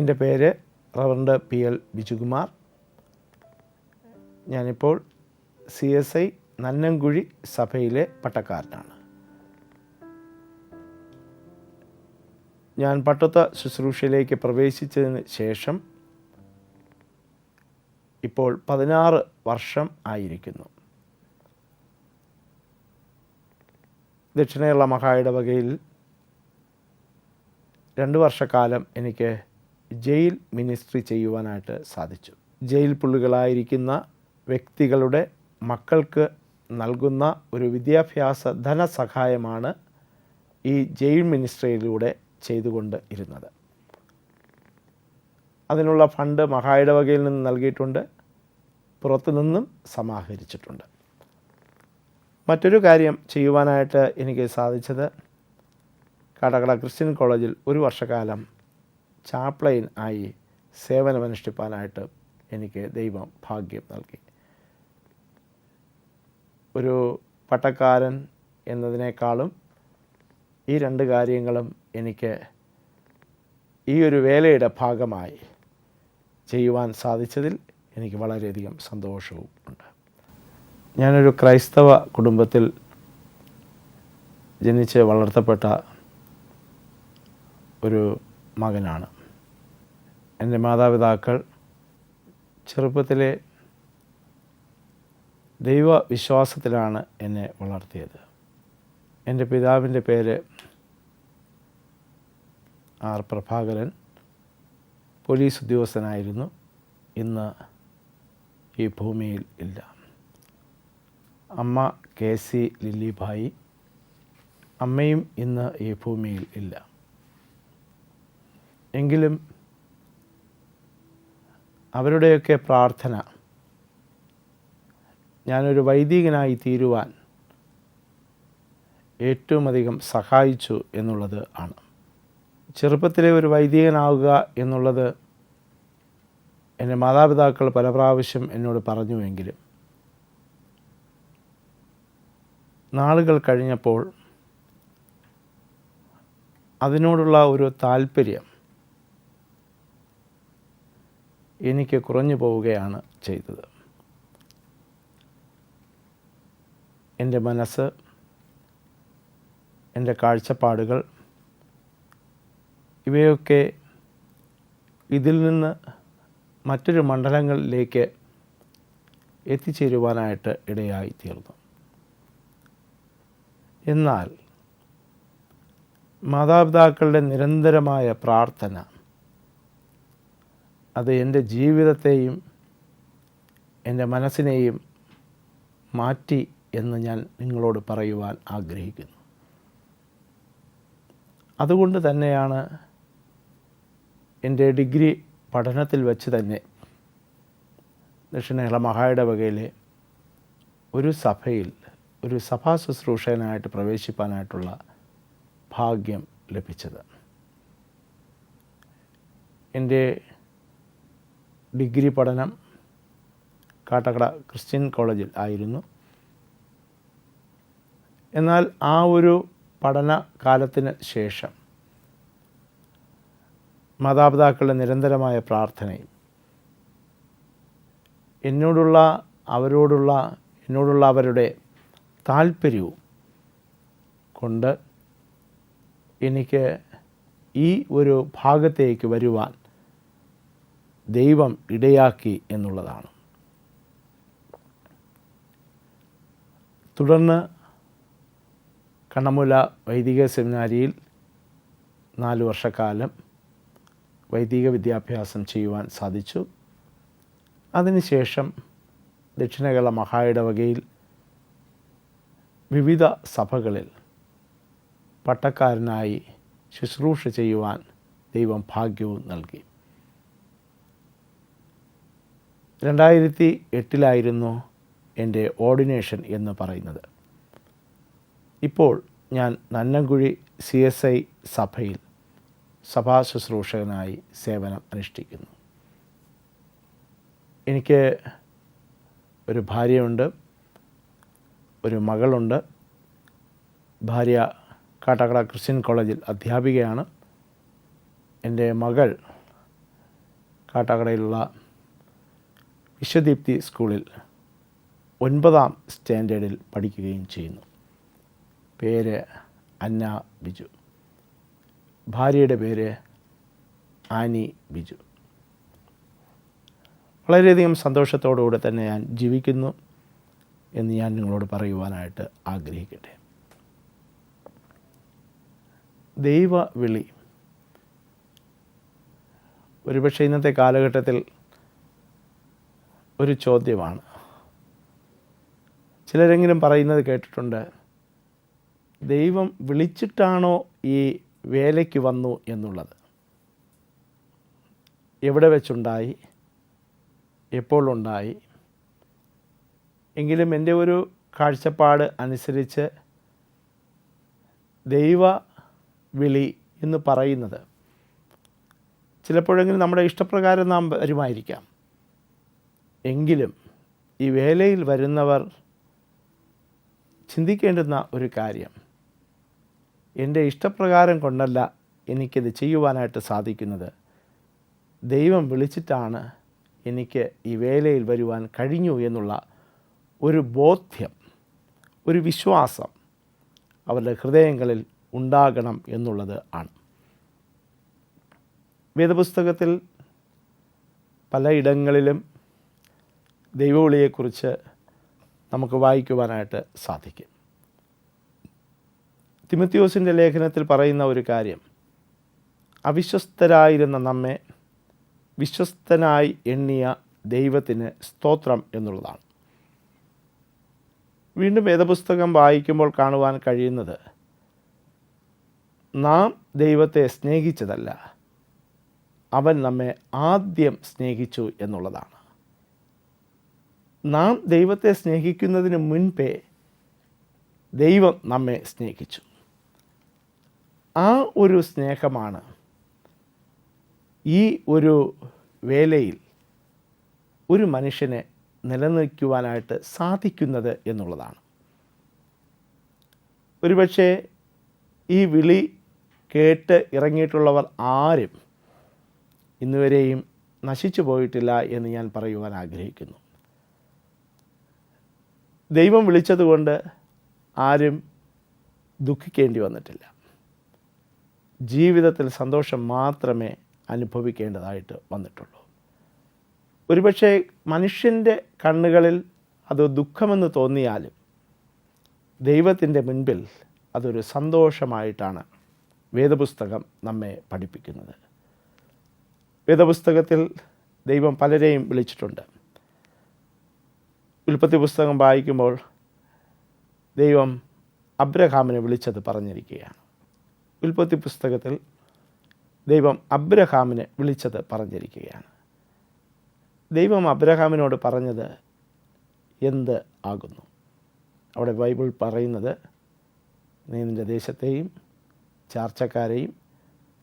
എൻ്റെ പേര് reverend PL Bijukumar. ഞാനിപ്പോൾ CSI നന്നംകുഴി സഭയിലെ പട്ടക്കാരനാണ്. ഞാൻ പട്ടത്ത ശുശ്രൂഷയിലേക്ക് പ്രവേശിച്ചതിന് ശേഷം ഇപ്പോൾ 16 വർഷം ആയിരിക്കുന്നു. ദക്ഷിണ കേരള മഹായിടവകയിൽ 2 വർഷക്കാലം എനിക്ക് ജയിൽ മിനിസ്ട്രി ചെയ്യുവാനായിട്ട് സാധിച്ചു. ജയിൽ പുള്ളികളായിരിക്കുന്ന വ്യക്തികളുടെ മക്കൾക്ക് നൽകുന്ന ഒരു വിദ്യാഭ്യാസ ധനസഹായമാണ് ഈ ജയിൽ മിനിസ്ട്രിയിലൂടെ ചെയ്തുകൊണ്ട് ഇരുന്നത്. അതിനുള്ള ഫണ്ട് മഹായിടവകയിൽ നിന്ന് നൽകിയിട്ടുണ്ട്, പുറത്തു നിന്നും സമാഹരിച്ചിട്ടുണ്ട്. മറ്റൊരു കാര്യം ചെയ്യുവാനായിട്ട് എനിക്ക് സാധിച്ചത് കാട്ടാക്കട ക്രിസ്ത്യൻ കോളേജിൽ 1 വർഷക്കാലം ചാപ്ലൈൻ ആയി സേവനമനുഷ്ഠിപ്പാനായിട്ട് എനിക്ക് ദൈവം ഭാഗ്യം നൽകി. ഒരു പട്ടക്കാരൻ എന്നതിനേക്കാളും ഈ 2 കാര്യങ്ങളും എനിക്ക് ഈ ഒരു വേലയുടെ ഭാഗമായി ചെയ്യുവാൻ സാധിച്ചതിൽ എനിക്ക് വളരെയധികം സന്തോഷവും ഉണ്ട്. ഞാനൊരു ക്രൈസ്തവ കുടുംബത്തിൽ ജനിച്ച് വളർത്തപ്പെട്ട ഒരു മകനാണ്. എൻ്റെ മാതാപിതാക്കൾ ചെറുപ്പത്തിലെ ദൈവവിശ്വാസത്തിലാണ് എന്നെ വളർത്തിയത്. എൻ്റെ പിതാവിൻ്റെ പേര് R. പ്രഭാകരൻ, പോലീസ് ഉദ്യോഗസ്ഥനായിരുന്നു. ഇന്ന് ഈ ഭൂമിയിൽ ഇല്ല. അമ്മ KC ലില്ലിഭായി, അമ്മയും ഇന്ന് ഈ ഭൂമിയിൽ ഇല്ല. എങ്കിലും അവരുടെയൊക്കെ പ്രാർത്ഥന ഞാനൊരു വൈദികനായി തീരുവാൻ ഏറ്റവും അധികം സഹായിച്ചു എന്നുള്ളത് ആണ്. ചെറുപ്പത്തിലെ ഒരു വൈദികനാവുക എന്നുള്ളത് എൻ്റെ മാതാപിതാക്കൾ പല പ്രാവശ്യം എന്നോട് പറഞ്ഞുവെങ്കിലും നാളുകൾ കഴിഞ്ഞപ്പോൾ അതിനോടുള്ള ഒരു താല്പര്യം എനിക്ക് കുറഞ്ഞു പോവുകയാണ് ചെയ്തത്. എൻ്റെ മനസ്സ്, എൻ്റെ കാഴ്ചപ്പാടുകൾ ഇവയൊക്കെ ഇതിൽ നിന്ന് മറ്റൊരു മണ്ഡലങ്ങളിലേക്ക് എത്തിച്ചേരുവാനായിട്ട് ഇടയായി തീർന്നു. എന്നാൽ മാതാപിതാക്കളുടെ നിരന്തരമായ പ്രാർത്ഥന അത് എൻ്റെ ജീവിതത്തെയും എൻ്റെ മനസ്സിനെയും മാറ്റി എന്ന് ഞാൻ നിങ്ങളോട് പറയുവാൻ ആഗ്രഹിക്കുന്നു. അതുകൊണ്ട് തന്നെയാണ് എൻ്റെ ഡിഗ്രി പഠനത്തിൽ വെച്ച് തന്നെ ദക്ഷിണ കേരള മഹായിടവകയിലെ ഒരു സഭയിൽ ഒരു സഭാ ശുശ്രൂഷകനായിട്ട് പ്രവേശിപ്പാനായിട്ടുള്ള ഭാഗ്യം ലഭിച്ചത്. എൻ്റെ ഡിഗ്രി പഠനം കാട്ടാക്കട ക്രിസ്ത്യൻ കോളേജിൽ ആയിരുന്നു. എന്നാൽ ആ ഒരു പഠനകാലത്തിന് ശേഷം മാതാപിതാക്കളുടെ നിരന്തരമായ പ്രാർത്ഥനയും എന്നോടുള്ള അവരുടെ താല്പര്യവും കൊണ്ട് എനിക്ക് ഈ ഒരു ഭാഗത്തേക്ക് വരുവാൻ ദൈവം ഇടയാക്കി എന്നുള്ളതാണ്. തുടർന്ന് കണ്ണമൂല വൈദിക സെമിനാരിയിൽ 4 വർഷക്കാലം വൈദിക വിദ്യാഭ്യാസം ചെയ്യുവാൻ സാധിച്ചു. അതിനുശേഷം ദക്ഷിണ കേരള മഹായിടവകയിൽ വിവിധ സഭകളിൽ പട്ടക്കാരനായി ശുശ്രൂഷ ചെയ്യുവാൻ ദൈവം ഭാഗ്യവും നൽകി. 2008 എൻ്റെ ഓർഡിനേഷൻ എന്ന് പറയുന്നത്. ഇപ്പോൾ ഞാൻ നന്നംകുഴി CSI സഭയിൽ സഭാ ശുശ്രൂഷകനായി സേവനം അനുഷ്ഠിക്കുന്നു. എനിക്ക് ഒരു ഭാര്യയുണ്ട്, ഒരു മകളുണ്ട്. ഭാര്യ കാട്ടാക്കട ക്രിസ്ത്യൻ കോളേജിൽ അധ്യാപികയാണ്. എൻ്റെ മകൾ കാട്ടാക്കടയിലുള്ള വിശ്വദീപ്തി സ്കൂളിൽ 9ാം സ്റ്റാൻഡേർഡിൽ പഠിക്കുകയും ചെയ്യുന്നു. പേര് അന്ന ബിജു. ഭാര്യയുടെ പേര് ആനി ബിജു. വളരെയധികം സന്തോഷത്തോടുകൂടെ തന്നെ ഞാൻ ജീവിക്കുന്നു എന്ന് ഞാൻ നിങ്ങളോട് പറയുവാനായിട്ട് ആഗ്രഹിക്കട്ടെ. ദൈവവിളി ഒരുപക്ഷെ ഇന്നത്തെ കാലഘട്ടത്തിൽ ഒരു ചോദ്യമാണ്. ചിലരെങ്കിലും പറയുന്നത് കേട്ടിട്ടുണ്ട്, ദൈവം വിളിച്ചിട്ടാണോ ഈ വേലയ്ക്ക് വന്നു എന്നുള്ളത്. എവിടെ വെച്ചുണ്ടായി, എപ്പോൾ ഉണ്ടായി? എങ്കിലും എൻ്റെ ഒരു കാഴ്ചപ്പാട് അനുസരിച്ച് ദൈവ വിളി എന്ന് പറയുന്നത് ചിലപ്പോഴെങ്കിലും നമ്മുടെ ഇഷ്ടപ്രകാരം നാം വരുമായിരിക്കാം. എങ്കിലും ഈ വേലയിൽ വരുന്നവർ ചിന്തിക്കേണ്ടുന്ന ഒരു കാര്യം, എൻ്റെ ഇഷ്ടപ്രകാരം കൊണ്ടല്ല എനിക്കിത് ചെയ്യുവാനായിട്ട് സാധിക്കുന്നത്. ദൈവം വിളിച്ചിട്ടാണ് എനിക്ക് ഈ വേലയിൽ വരുവാൻ കഴിഞ്ഞു എന്നുള്ള ഒരു ബോധ്യം, ഒരു വിശ്വാസം അവരുടെ ഹൃദയങ്ങളിൽ ഉണ്ടാകണം എന്നുള്ളത് ആണ്. വേദപുസ്തകത്തിൽ പലയിടങ്ങളിലും ദൈവവിളിയെക്കുറിച്ച് നമുക്ക് വായിക്കുവാനായിട്ട് സാധിക്കും. തിമോത്തിയോസിൻ്റെ ലേഖനത്തിൽ പറയുന്ന ഒരു കാര്യം, അവിശ്വസ്തരായിരുന്ന നമ്മെ വിശ്വസ്തനായി എണ്ണിയ ദൈവത്തിന് സ്തോത്രം എന്നുള്ളതാണ്. വീണ്ടും വേദപുസ്തകം വായിക്കുമ്പോൾ കാണുവാൻ കഴിയുന്നത്, നാം ദൈവത്തെ സ്നേഹിച്ചതല്ല, അവൻ നമ്മെ ആദ്യം സ്നേഹിച്ചു എന്നുള്ളതാണ്. നാം ദൈവത്തെ സ്നേഹിക്കുന്നതിന് മുൻപേ ദൈവം നമ്മെ സ്നേഹിച്ചു. ആ ഒരു സ്നേഹമാണ് ഈ ഒരു വേലയിൽ ഒരു മനുഷ്യനെ നിലനിൽക്കുവാനായിട്ട് സാധിക്കുന്നത് എന്നുള്ളതാണ്. ഒരുപക്ഷെ ഈ വിളി കേട്ട് ഇറങ്ങിയിട്ടുള്ളവർ ആരും ഇന്നുവരെയും നശിച്ചു പോയിട്ടില്ല എന്ന് ഞാൻ പറയുവാൻ ആഗ്രഹിക്കുന്നു. ദൈവം വിളിച്ചതുകൊണ്ട് ആരും ദുഃഖിക്കേണ്ടി വന്നിട്ടില്ല. ജീവിതത്തിൽ സന്തോഷം മാത്രമേ അനുഭവിക്കേണ്ടതായിട്ട് വന്നിട്ടുള്ളൂ. ഒരുപക്ഷെ മനുഷ്യൻ്റെ കണ്ണുകളിൽ അത് ദുഃഖമെന്ന് തോന്നിയാലും ദൈവത്തിൻ്റെ മുൻപിൽ അതൊരു സന്തോഷമായിട്ടാണ് വേദപുസ്തകം നമ്മെ പഠിപ്പിക്കുന്നത്. വേദപുസ്തകത്തിൽ ദൈവം പലരെയും വിളിച്ചിട്ടുണ്ട്. ഉൽപ്പത്തി പുസ്തകം വായിക്കുമ്പോൾ ദൈവം അബ്രഹാമിനെ വിളിച്ചത് പറഞ്ഞിരിക്കുകയാണ്. ഉൽപ്പത്തി പുസ്തകത്തിൽ ദൈവം അബ്രഹാമിനെ വിളിച്ചത് പറഞ്ഞിരിക്കുകയാണ്. ദൈവം അബ്രഹാമിനോട് പറഞ്ഞത് എന്ത് ആകുന്നു? അവിടെ ബൈബിൾ പറയുന്നത്, നീ നിൻ്റെ ദേശത്തെയും ചാർച്ചക്കാരെയും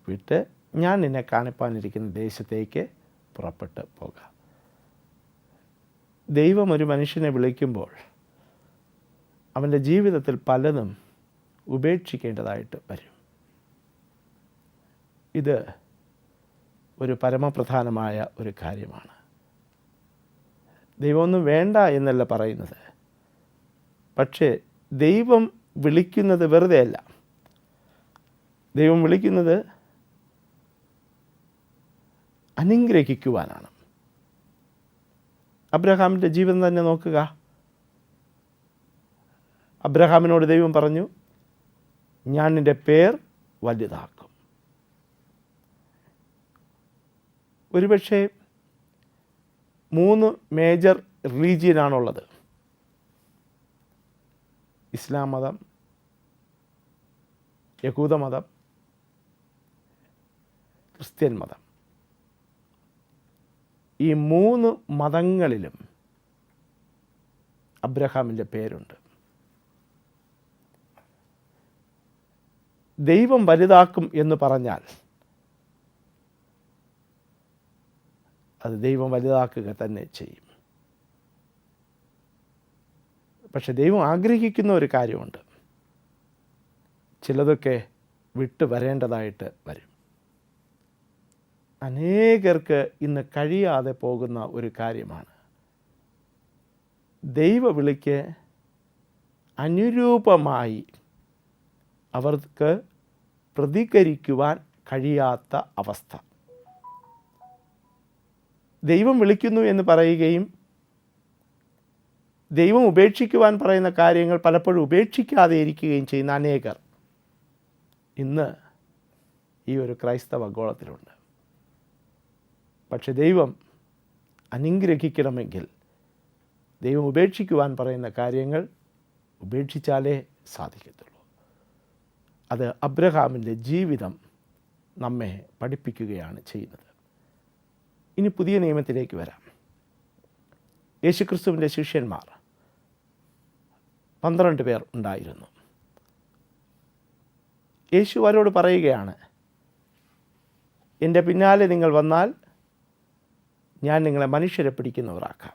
വിട്ട് ഞാൻ നിന്നെ കാണിപ്പാനിരിക്കുന്ന ദേശത്തേക്ക് പുറപ്പെട്ട് പോകാം. ദൈവം ഒരു മനുഷ്യനെ വിളിക്കുമ്പോൾ അവൻ്റെ ജീവിതത്തിൽ പലതും ഉപേക്ഷിക്കേണ്ടതായിട്ട് വരും. ഇത് ഒരു പരമപ്രധാനമായ ഒരു കാര്യമാണ്. ദൈവമൊന്നും വേണ്ട എന്നല്ല പറയുന്നത്, പക്ഷേ ദൈവം വിളിക്കുന്നത് വെറുതെ അല്ല. ദൈവം വിളിക്കുന്നത് അനുഗ്രഹിക്കുവാനാണ്. അബ്രഹാമിൻ്റെ ജീവിതം തന്നെ നോക്കുക. അബ്രഹാമിനോട് ദൈവം പറഞ്ഞു, ഞാൻ നിൻ്റെ പേർ വലുതാക്കും. ഒരുപക്ഷെ 3 മേജർ റിലീജിയനാണുള്ളത്. ഇസ്ലാം മതം, യഹൂദമതം, ക്രിസ്ത്യൻ മതം. ഈ 3 മതങ്ങളിലും അബ്രഹാമിൻ്റെ പേരുണ്ട്. ദൈവം വലുതാക്കും എന്ന് പറഞ്ഞാൽ അത് ദൈവം വലുതാക്കുക തന്നെ ചെയ്യും. പക്ഷെ ദൈവം ആഗ്രഹിക്കുന്ന ഒരു കാര്യമുണ്ട്, ചിലതൊക്കെ വിട്ടു വരേണ്ടതായിട്ട് വരും. അനേകർക്ക് ഇന്ന് കഴിയാതെ പോകുന്ന ഒരു കാര്യമാണ്. ദൈവവിളിക്ക് അനുരൂപമായി അവർക്ക് പ്രതികരിക്കുവാൻ കഴിയാത്ത അവസ്ഥ. ദൈവം വിളിക്കുന്നു എന്ന് പറയുകയും ദൈവം ഉപേക്ഷിക്കുവാൻ പറയുന്ന കാര്യങ്ങൾ പലപ്പോഴും ഉപേക്ഷിക്കാതെ ഇരിക്കുകയും ചെയ്യുന്ന അനേകർ ഇന്ന് ഈ ഒരു ക്രൈസ്തവ ഗോളത്തിലുണ്ട്. പക്ഷെ ദൈവം അനുഗ്രഹിക്കണമെങ്കിൽ ദൈവം ഉപേക്ഷിക്കുവാൻ പറയുന്ന കാര്യങ്ങൾ ഉപേക്ഷിച്ചാലേ സാധിക്കത്തുള്ളൂ. അത് അബ്രഹാമിൻ്റെ ജീവിതം നമ്മെ പഠിപ്പിക്കുകയാണ് ചെയ്യുന്നത്. ഇനി പുതിയ നിയമത്തിലേക്ക് വരാം. യേശുക്രിസ്തുവിൻ്റെ ശിഷ്യന്മാർ 12 പേർ ഉണ്ടായിരുന്നു. യേശു അവരോട് പറയുകയാണ്, എൻ്റെ പിന്നാലെ നിങ്ങൾ വന്നാൽ ഞാൻ നിങ്ങളെ മനുഷ്യരെ പിടിക്കുന്നവരാക്കാം.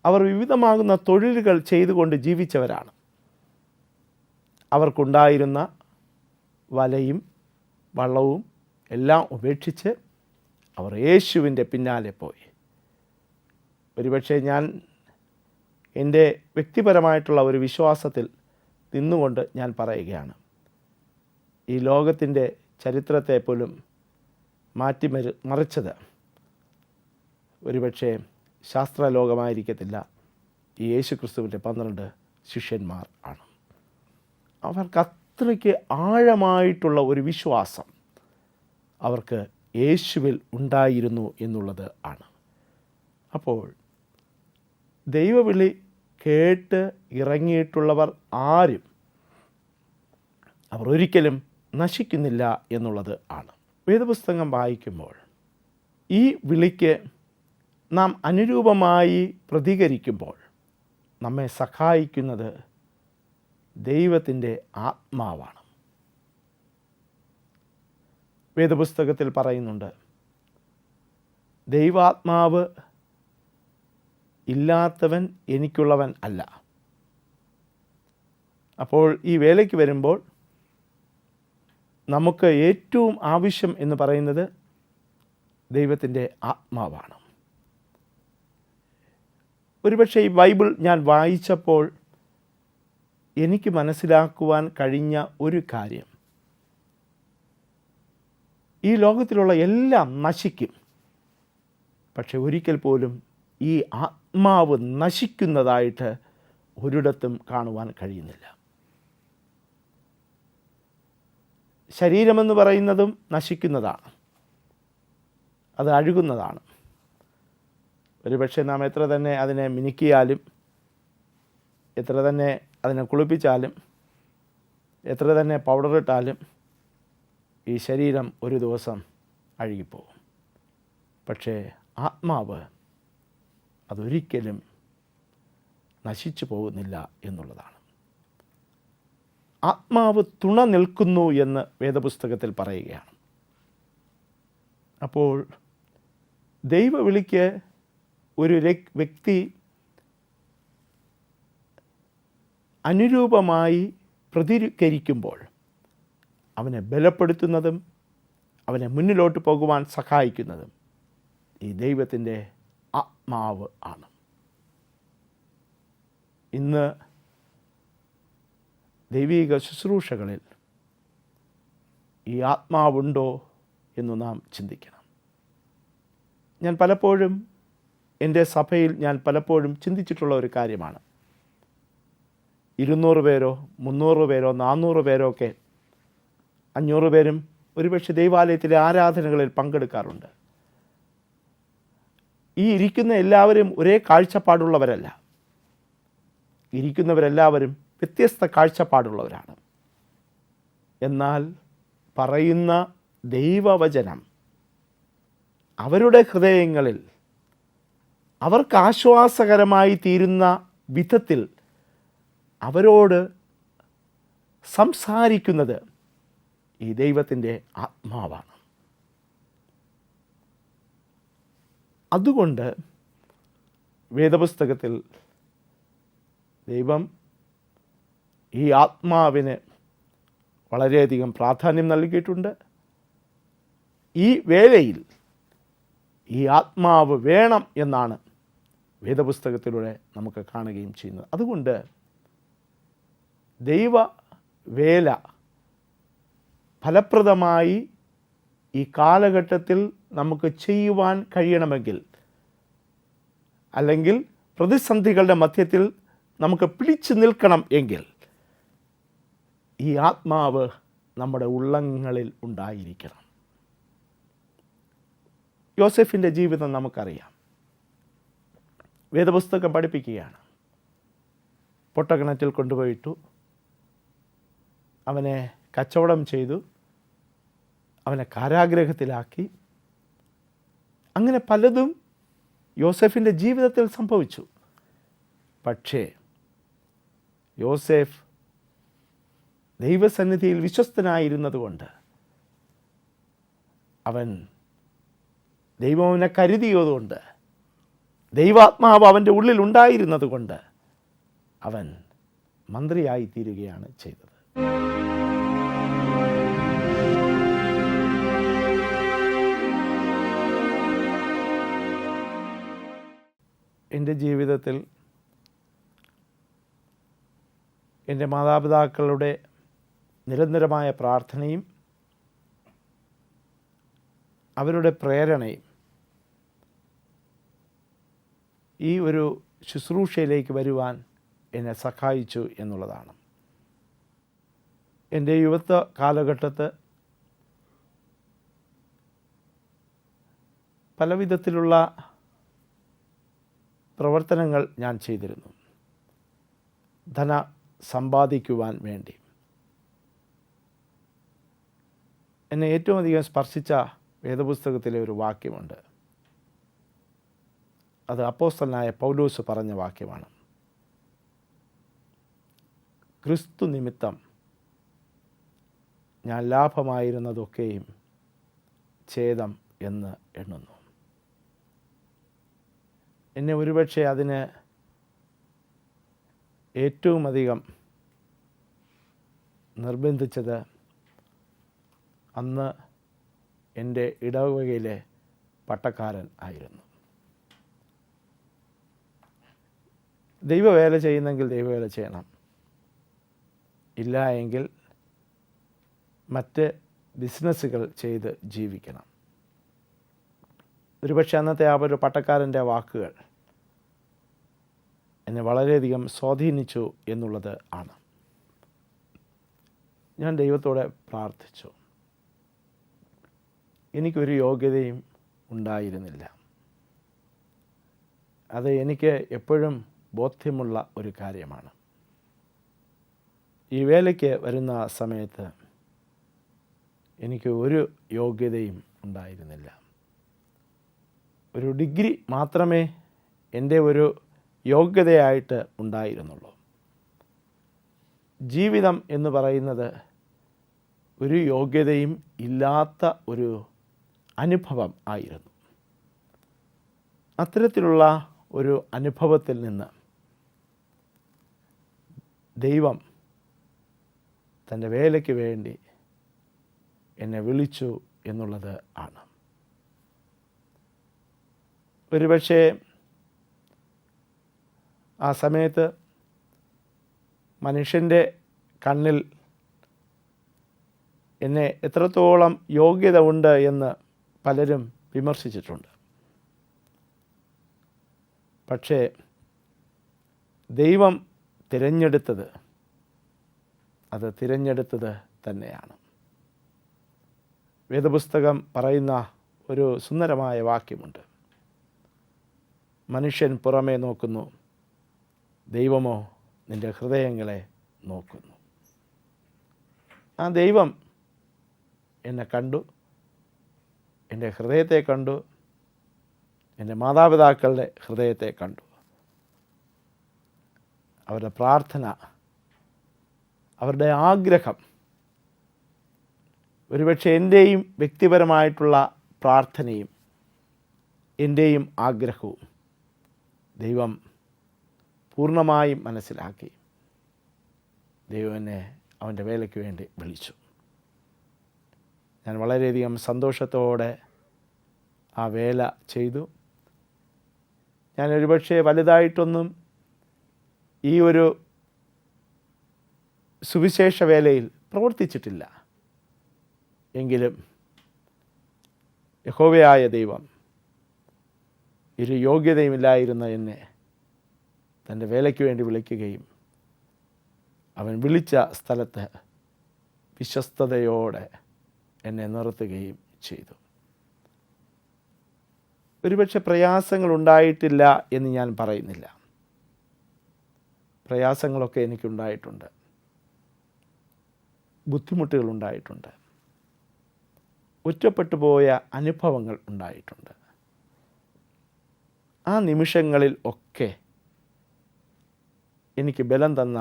അവർ വിവിധമാകുന്ന തൊഴിലുകൾ ചെയ്തുകൊണ്ട് ജീവിച്ചവരാണ്. അവർക്കുണ്ടായിരുന്ന വലയും വള്ളവും എല്ലാം ഉപേക്ഷിച്ച് അവർ യേശുവിൻ്റെ പിന്നാലെ പോയി. ഒരുപക്ഷെ ഞാൻ എൻ്റെ വ്യക്തിപരമായിട്ടുള്ള ഒരു വിശ്വാസത്തിൽ നിന്നുകൊണ്ട് ഞാൻ പറയുകയാണ്, ഈ ലോകത്തിൻ്റെ ചരിത്രത്തെ പോലും മറിച്ചത് ഒരുപക്ഷെ ശാസ്ത്രലോകമായിരിക്കത്തില്ല, ഈ യേശുക്രിസ്തുവിൻ്റെ 12 ശിഷ്യന്മാർ ആണ്. അവർക്ക് അത്രയ്ക്ക് ആഴമായിട്ടുള്ള ഒരു വിശ്വാസം അവർക്ക് യേശുവിൽ ഉണ്ടായിരുന്നു എന്നുള്ളത് ആണ്. അപ്പോൾ ദൈവവിളി കേട്ട് ഇറങ്ങിയിട്ടുള്ളവർ ആരും അവർ ഒരിക്കലും നശിക്കുന്നില്ല എന്നുള്ളത് ആണ്. വേദപുസ്തകം വായിക്കുമ്പോൾ ഈ വിളിക്ക് നാം അനുരൂപമായി പ്രതികരിക്കുമ്പോൾ നമ്മെ സഹായിക്കുന്നത് ദൈവത്തിൻ്റെ ആത്മാവാണ്. വേദപുസ്തകത്തിൽ പറയുന്നുണ്ട്, ദൈവാത്മാവ് ഇല്ലാത്തവൻ എനിക്കുള്ളവൻ അല്ല. അപ്പോൾ ഈ വേലയ്ക്ക് വരുമ്പോൾ നമുക്ക് ഏറ്റവും ആവശ്യം എന്ന് പറയുന്നത് ദൈവത്തിൻ്റെ ആത്മാവാണ്. ഒരുപക്ഷെ ഈ ബൈബിൾ ഞാൻ വായിച്ചപ്പോൾ എനിക്ക് മനസ്സിലാക്കുവാൻ കഴിഞ്ഞ ഒരു കാര്യം, ഈ ലോകത്തിലുള്ള എല്ലാം നശിക്കും, പക്ഷെ ഒരിക്കൽ പോലും ഈ ആത്മാവ് നശിക്കുന്നതായിട്ട് ഒരിടത്തും കാണുവാൻ കഴിയുന്നില്ല. ശരീരമെന്ന് പറയുന്നതും നശിക്കുന്നതാണ്, അത് അഴുകുന്നതാണ്. ഒരുപക്ഷെ നാം എത്ര തന്നെ അതിനെ മിനുക്കിയാലും, എത്ര തന്നെ അതിനെ കുളിപ്പിച്ചാലും, എത്ര തന്നെ പൗഡറിട്ടാലും ഈ ശരീരം ഒരു ദിവസം അഴുകിപ്പോകും. പക്ഷേ ആത്മാവ് അതൊരിക്കലും നശിച്ചു പോകുന്നില്ല എന്നുള്ളതാണ്. ആത്മാവ് തുണ നിൽക്കുന്നു എന്ന് വേദപുസ്തകത്തിൽ പറയുകയാണ്. അപ്പോൾ ദൈവവിളിക്ക് ഒരു വ്യക്തി അനുരൂപമായി പ്രതികരിക്കുമ്പോൾ അവനെ ബലപ്പെടുത്തുന്നതും അവനെ മുന്നിലോട്ട് പോകുവാൻ സഹായിക്കുന്നതും ഈ ദൈവത്തിൻ്റെ ആത്മാവ് ആണ്. ഇന്ന് ദൈവിക ശുശ്രൂഷകളിൽ ഈ ആത്മാവുണ്ടോ എന്ന് നാം ചിന്തിക്കണം. ഞാൻ പലപ്പോഴും എൻ്റെ സഭയിൽ പലപ്പോഴും ചിന്തിച്ചിട്ടുള്ള ഒരു കാര്യമാണ്, 200 പേരോ 300 പേരോ 400 പേരോ ഒക്കെ 500 പേരും ഒരുപക്ഷെ ദൈവാലയത്തിലെ ആരാധനകളിൽ പങ്കെടുക്കാറുണ്ട്. ഈ ഇരിക്കുന്ന എല്ലാവരും ഒരേ കാഴ്ചപ്പാടുള്ളവരല്ല. ഇരിക്കുന്നവരെല്ലാവരും വ്യത്യസ്ത കാഴ്ചപ്പാടുള്ളവരാണ്. എന്നാൽ പറയുന്ന ദൈവവചനം അവരുടെ ഹൃദയങ്ങളിൽ അവർക്ക് ആശ്വാസകരമായി തീരുന്ന വിധത്തിൽ അവരോട് സംസാരിക്കുന്നത് ഈ ദൈവത്തിൻ്റെ ആത്മാവാണ്. അതുകൊണ്ട് വേദപുസ്തകത്തിൽ ദൈവം ഈ ആത്മാവിന് വളരെയധികം പ്രാധാന്യം നൽകിയിട്ടുണ്ട്. ഈ വേലയിൽ ഈ ആത്മാവ് വേണം എന്നാണ് വേദപുസ്തകത്തിലൂടെ നമുക്ക് കാണുകയും ചെയ്യുന്നത്. അതുകൊണ്ട് ദൈവ വേല ഫലപ്രദമായി ഈ കാലഘട്ടത്തിൽ നമുക്ക് ചെയ്യുവാൻ കഴിയണമെങ്കിൽ, അല്ലെങ്കിൽ പ്രതിസന്ധികളുടെ മധ്യത്തിൽ നമുക്ക് പിടിച്ചു നിൽക്കണം എങ്കിൽ, ഈ ആത്മാവ് നമ്മുടെ ഉള്ളങ്ങളിൽ ഉണ്ടായിരിക്കണം. യോസേഫിൻ്റെ ജീവിതം നമുക്കറിയാം. വേദപുസ്തകം പഠിപ്പിക്കുകയാണ്. പൊട്ടക്കിണറ്റിൽ കൊണ്ടുപോയിട്ടു, അവനെ കച്ചവടം ചെയ്തു, അവനെ കാരാഗ്രഹത്തിലാക്കി. അങ്ങനെ പലതും യോസേഫിൻ്റെ ജീവിതത്തിൽ സംഭവിച്ചു. പക്ഷേ യോസേഫ് ദൈവസന്നിധിയിൽ വിശ്വസ്തനായിരുന്നതുകൊണ്ട്, അവൻ ദൈവം അവനെ കരുതിയതുകൊണ്ട്, ദൈവാത്മാവ് അവൻ്റെ ഉള്ളിൽ ഉണ്ടായിരുന്നത് കൊണ്ട് അവൻ മന്ത്രിയായി തീരുകയാണ് ചെയ്തത്. എൻ്റെ ജീവിതത്തിൽ എൻ്റെ മാതാപിതാക്കളുടെ നിരന്തരമായ പ്രാർത്ഥനയും അവരുടെ പ്രേരണയും ഈ ഒരു ശുശ്രൂഷയിലേക്ക് വരുവാൻ എന്നെ സഹായിച്ചു എന്നുള്ളതാണ്. എൻ്റെ യുവത്വ കാലഘട്ടത്ത് പലവിധത്തിലുള്ള പ്രവർത്തനങ്ങൾ ഞാൻ ചെയ്തിരുന്നു, ധന സമ്പാദിക്കുവാൻ വേണ്ടി. എന്നെ ഏറ്റവും അധികം സ്പർശിച്ച വേദപുസ്തകത്തിലെ ഒരു വാക്യമുണ്ട്. അത് അപ്പോസ്തലനായ പൗലോസ് പറഞ്ഞ വാക്യമാണ്. ക്രിസ്തു നിമിത്തം ഞാൻ ലാഭമായിരുന്നതൊക്കെയും ഛേദം എന്ന് എണ്ണുന്നു. എന്നെ ഒരുപക്ഷെ അതിന് ഏറ്റവും അധികം നിർബന്ധിച്ചത് അന്ന് എൻ്റെ ഇടവകയിലെ പട്ടക്കാരൻ ആയിരുന്നു. ദൈവവേല ചെയ്യുന്നെങ്കിൽ ദൈവവേല ചെയ്യണം, ഇല്ല എങ്കിൽ മറ്റ് ബിസിനസ്സുകൾ ചെയ്ത് ജീവിക്കണം. ഒരുപക്ഷെ അന്നത്തെ ആ ഒരു പട്ടക്കാരൻ്റെ വാക്കുകൾ എന്നെ വളരെയധികം സ്വാധീനിച്ചു എന്നുള്ളത് ആണ്. ഞാൻ ദൈവത്തോടെ പ്രാർത്ഥിച്ചു. എനിക്കൊരു യോഗ്യതയും ഉണ്ടായിരുന്നില്ല. അത് എനിക്ക് എപ്പോഴും ബോധ്യമുള്ള ഒരു കാര്യമാണ്. ഈ വേലയ്ക്ക് വരുന്ന സമയത്ത് എനിക്ക് ഒരു യോഗ്യതയും ഉണ്ടായിരുന്നില്ല. ഒരു ഡിഗ്രി മാത്രമേ എൻ്റെ ഒരു യോഗ്യതയായിട്ട് ഉണ്ടായിരുന്നുള്ളൂ. ജീവിതം എന്ന് പറയുന്നത് ഒരു യോഗ്യതയും ഇല്ലാത്ത ഒരു അനുഭവം ആയിരുന്നു. അത്തരത്തിലുള്ള ഒരു അനുഭവത്തിൽ നിന്ന് ദൈവം തൻ്റെ വേലയ്ക്ക് വേണ്ടി എന്നെ വിളിച്ചു എന്നുള്ളത് ആണ്. ഒരുപക്ഷെ ആ സമയത്ത് മനുഷ്യൻ്റെ കണ്ണിൽ എന്നെ എത്രത്തോളം യോഗ്യത ഉണ്ട് എന്ന് പലരും വിമർശിച്ചിട്ടുണ്ട്. പക്ഷേ ദൈവം തിരഞ്ഞെടുത്തത് തന്നെയാണ്. വേദപുസ്തകം പറയുന്ന ഒരു സുന്ദരമായ വാക്യമുണ്ട്. മനുഷ്യൻ പുറമേ നോക്കുന്നു, ദൈവമോ നിൻ്റെ ഹൃദയങ്ങളെ നോക്കുന്നു. ആ ദൈവം എന്നെ കണ്ടു, എൻ്റെ ഹൃദയത്തെ കണ്ടു, എൻ്റെ മാതാപിതാക്കളുടെ ഹൃദയത്തെ കണ്ടു. അവരുടെ പ്രാർത്ഥന, അവരുടെ ആഗ്രഹം, ഒരുപക്ഷെ എൻ്റെയും വ്യക്തിപരമായിട്ടുള്ള പ്രാർത്ഥനയും എൻ്റെയും ആഗ്രഹവും ദൈവം പൂർണ്ണമായും മനസ്സിലാക്കി. ദൈവം എന്നെ അവൻ്റെ വേലയ്ക്ക് വേണ്ടി വിളിച്ചു. ഞാൻ വളരെയധികം സന്തോഷത്തോടെ ആ വേല ചെയ്തു. ഞാൻ ഒരുപക്ഷെ വലുതായിട്ടൊന്നും ഈ ഒരു സുവിശേഷ വേലയിൽ പ്രവർത്തിച്ചിട്ടില്ല. എങ്കിലും യഹോവയായ ദൈവം ഒരു യോഗ്യതയുമില്ലായിരുന്ന എന്നെ തൻ്റെ വേലയ്ക്ക് വേണ്ടി വിളിക്കുകയും അവൻ വിളിച്ച സ്ഥലത്ത് വിശ്വസ്തയോടെ എന്നെ നിർത്തുകയും ചെയ്തു. ഒരുപക്ഷെ പ്രയാസങ്ങളുണ്ടായിട്ടില്ല എന്ന് ഞാൻ പറയുന്നില്ല. പ്രയാസങ്ങളൊക്കെ എനിക്കുണ്ടായിട്ടുണ്ട്, ബുദ്ധിമുട്ടുകളുണ്ടായിട്ടുണ്ട്, ഒറ്റപ്പെട്ടു പോയ അനുഭവങ്ങൾ ഉണ്ടായിട്ടുണ്ട്. ആ നിമിഷങ്ങളിൽ ഒക്കെ എനിക്ക് ബലം തന്ന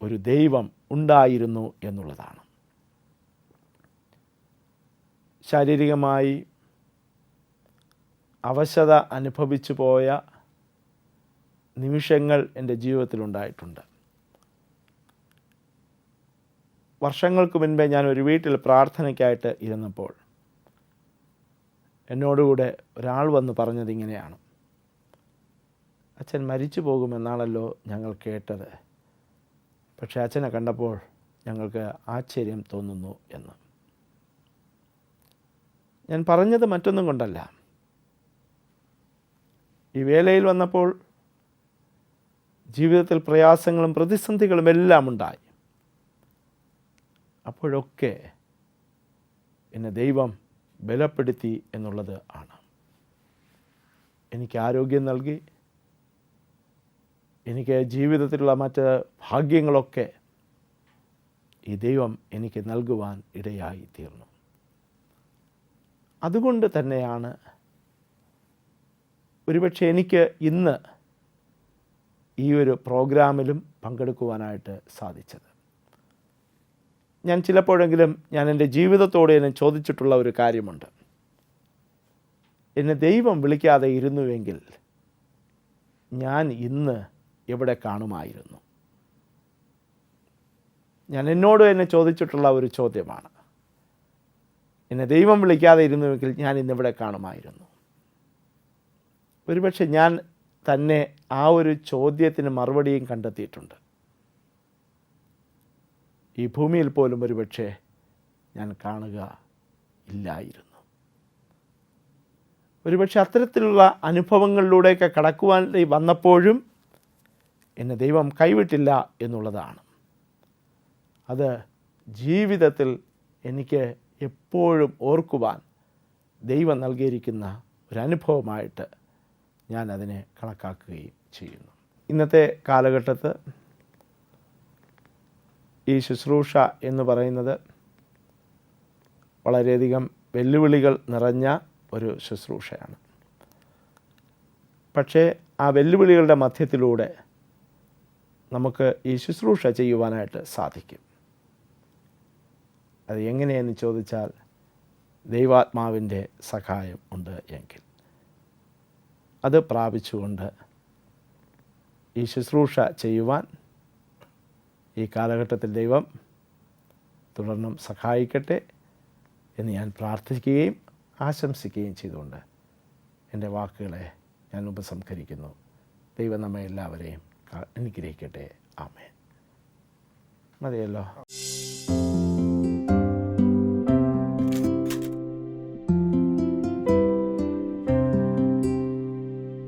ഒരു ദൈവം ഉണ്ടായിരുന്നു എന്നുള്ളതാണ്. ശാരീരികമായി അവശത അനുഭവിച്ചു പോയ നിമിഷങ്ങൾ എൻ്റെ ജീവിതത്തിലുണ്ടായിട്ടുണ്ട്. വർഷങ്ങൾക്ക് മുൻപേ ഞാൻ ഒരു വീട്ടിൽ പ്രാർത്ഥനയ്ക്കായിട്ട് ഇരുന്നപ്പോൾ എന്നോടുകൂടെ ഒരാൾ വന്ന് പറഞ്ഞത് ഇങ്ങനെയാണ്: അച്ഛൻ മരിച്ചു പോകുമെന്നാണല്ലോ ഞങ്ങൾ കേട്ടത്, പക്ഷേ അച്ഛനെ കണ്ടപ്പോൾ ഞങ്ങൾക്ക് ആശ്ചര്യം തോന്നുന്നു എന്ന്. ഞാൻ പറഞ്ഞത് മറ്റൊന്നും കൊണ്ടല്ല. ഈ വേലയിൽ വന്നപ്പോൾ ജീവിതത്തിൽ പ്രയാസങ്ങളും പ്രതിസന്ധികളും എല്ലാം ഉണ്ടായി. അപ്പോഴൊക്കെ എന്നെ ദൈവം ബലപ്പെടുത്തി എന്നുള്ളത് ആണ്. എനിക്ക് ആരോഗ്യം നൽകി, എനിക്ക് ജീവിതത്തിലുള്ള മറ്റ് ഭാഗ്യങ്ങളൊക്കെ ഈ ദൈവം എനിക്ക് നൽകുവാൻ ഇടയായി തീർന്നു. അതുകൊണ്ട് തന്നെയാണ് ഒരുപക്ഷെ എനിക്ക് ഇന്ന് ഈ ഒരു പ്രോഗ്രാമിലും പങ്കെടുക്കുവാനായിട്ട് സാധിച്ചത്. ഞാൻ ചിലപ്പോഴെങ്കിലും ഞാൻ എൻ്റെ ജീവിതത്തോട് എന്നെ ചോദിച്ചിട്ടുള്ള ഒരു കാര്യമുണ്ട്: എന്നെ ദൈവം വിളിക്കാതെ ഇരുന്നുവെങ്കിൽ ഞാൻ ഇന്ന് എവിടെ കാണുമായിരുന്നു? ഞാൻ എന്നോട് എന്നെ ചോദിച്ചിട്ടുള്ള ഒരു ചോദ്യമാണ്. എന്നെ ദൈവം വിളിക്കാതെ ഇരുന്നുവെങ്കിൽ ഞാൻ ഇന്നിവിടെ കാണുമായിരുന്നു. ഒരുപക്ഷെ ഞാൻ തന്നെ ആ ഒരു ചോദ്യത്തിന് മറുപടിയും കണ്ടെത്തിയിട്ടുണ്ട്. ഈ ഭൂമിയിൽ പോലും ഒരുപക്ഷെ ഞാൻ കാണുക ഇല്ലായിരുന്നു. ഒരുപക്ഷെ അത്തരത്തിലുള്ള അനുഭവങ്ങളിലൂടെയൊക്കെ കടക്കുവാൻ വന്നപ്പോഴും എന്നെ ദൈവം കൈവിട്ടില്ല എന്നുള്ളതാണ്. അത് ജീവിതത്തിൽ എനിക്ക് എപ്പോഴും ഓർക്കുവാൻ ദൈവം നൽകിയിരിക്കുന്ന ഒരനുഭവമായിട്ട് ഞാൻ അതിനെ കണക്കാക്കുകയും ചെയ്യുന്നു. ഇന്നത്തെ കാലഘട്ടത്ത് ഈ ശുശ്രൂഷ എന്ന് പറയുന്നത് വളരെയധികം വെല്ലുവിളികൾ നിറഞ്ഞ ഒരു ശുശ്രൂഷയാണ്. പക്ഷേ ആ വെല്ലുവിളികളുടെ മധ്യത്തിലൂടെ നമുക്ക് ഈ ശുശ്രൂഷ ചെയ്യുവാനായിട്ട് സാധിക്കും. അത് എങ്ങനെയെന്ന് ചോദിച്ചാൽ ദൈവാത്മാവിൻ്റെ സഹായം ഉണ്ട് എങ്കിൽ അത് പ്രാപിച്ചുകൊണ്ട് ഈ ശുശ്രൂഷ ചെയ്യുവാൻ ഈ കാലഘട്ടത്തിൽ ദൈവം തുടർന്നും സഹായിക്കട്ടെ എന്ന് ഞാൻ പ്രാർത്ഥിക്കുകയും ആശംസിക്കുകയും ചെയ്തുകൊണ്ട് എൻ്റെ വാക്കുകളെ ഞാൻ ഉപസംഹരിക്കുന്നു. ദൈവം നമ്മെ എല്ലാവരെയും അനുഗ്രഹിക്കട്ടെ. ആമേൻ. മതിയല്ലോ.